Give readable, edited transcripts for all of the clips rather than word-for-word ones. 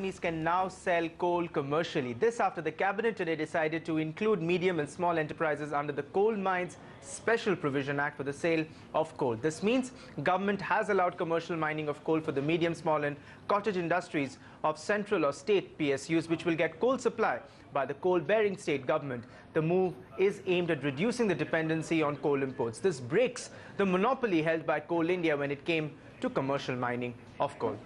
Companies can now sell coal commercially. This after the cabinet today decided to include medium and small enterprises under the Coal Mines Special Provision Act for the sale of coal. This means government has allowed commercial mining of coal for the medium, small and cottage industries of central or state PSUs, which will get coal supply by the coal-bearing state government. The move is aimed at reducing the dependency on coal imports. This breaks the monopoly held by Coal India when it came to commercial mining of coal.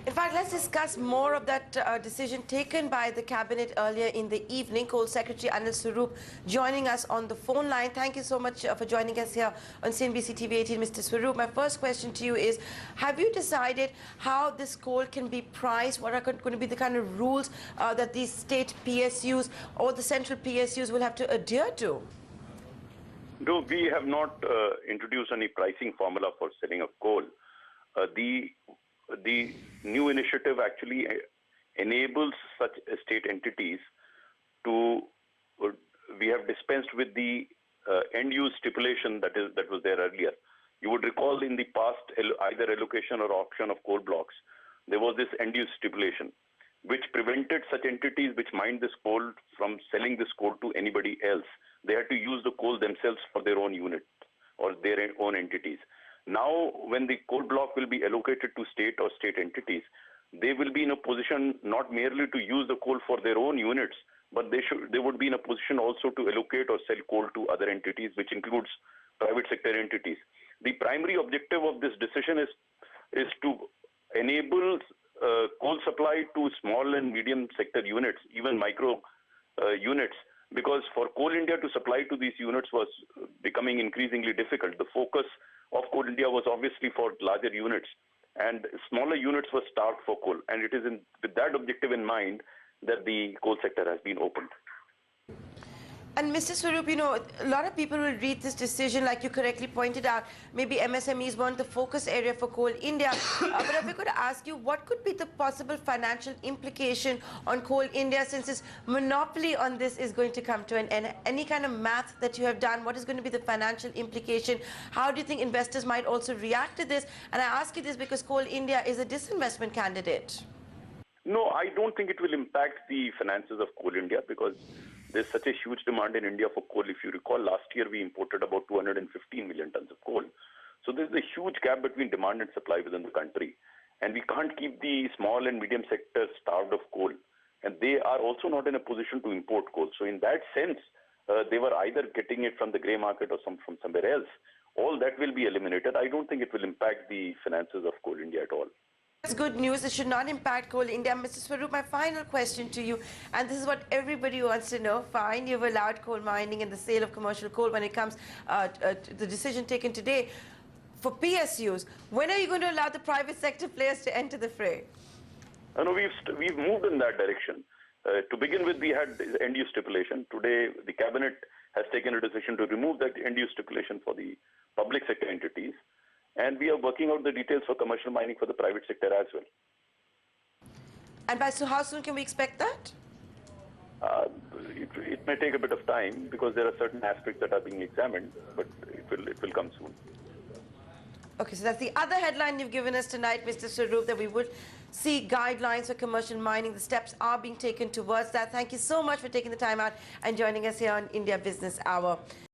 In fact, let's discuss more of that decision taken by the cabinet earlier in the evening. Coal Secretary Anil Swarup joining us on the phone line. Thank you so much for joining us here on CNBC TV 18, Mr. Swarup. My first question to you is, have you decided how this coal can be priced? What are going to be the kind of rules that these state PSUs or the central PSUs will have to adhere to? No, we have not introduced any pricing formula for selling of coal. The new initiative actually enables such state entities to, we have dispensed with the end-use stipulation that was there earlier. You would recall in the past, either allocation or auction of coal blocks, there was this end-use stipulation, which prevented such entities which mined this coal from selling this coal to anybody else. They had to use the coal themselves for their own unit or their own entities. Now, when the coal block will be allocated to state or state entities, they will be in a position not merely to use the coal for their own units, but they would be in a position also to allocate or sell coal to other entities, which includes private sector entities. The primary objective of this decision is to enable coal supply to small and medium sector units, even micro units, because for Coal India to supply to these units was becoming increasingly difficult. The focus of Coal India was obviously for larger units, and smaller units were starved for coal. And it is with that objective in mind that the coal sector has been opened. And Mr. Swarup, you know, a lot of people will read this decision, like you correctly pointed out, maybe MSMEs weren't the focus area for Coal India. But if we could ask you, what could be the possible financial implication on Coal India, since its monopoly on this is going to come to an end? Any kind of math that you have done, what is going to be the financial implication? How do you think investors might also react to this? And I ask you this because Coal India is a disinvestment candidate. No, I don't think it will impact the finances of Coal India, because there's such a huge demand in India for coal. If you recall, last year we imported about 215 million tons of coal. So there's a huge gap between demand and supply within the country. And we can't keep the small and medium sectors starved of coal. And they are also not in a position to import coal. So in that sense, they were either getting it from the grey market or from somewhere else. All that will be eliminated. I don't think it will impact the finances of Coal India at all. That's good news. It should not impact Coal India. Mr. Swarup, my final question to you, and this is what everybody wants to know. Fine, you've allowed coal mining and the sale of commercial coal when it comes to the decision taken today for PSUs. When are you going to allow the private sector players to enter the fray? No, we've moved in that direction. To begin with, we had end-use stipulation. Today, the cabinet has taken a decision to remove that end-use stipulation for the public sector entities. And we are working out the details for commercial mining for the private sector as well. And so how soon can we expect that? It may take a bit of time because there are certain aspects that are being examined, but it will come soon. Okay, so that's the other headline you've given us tonight, Mr. Swarup, that we would see guidelines for commercial mining. The steps are being taken towards that. Thank you so much for taking the time out and joining us here on India Business Hour.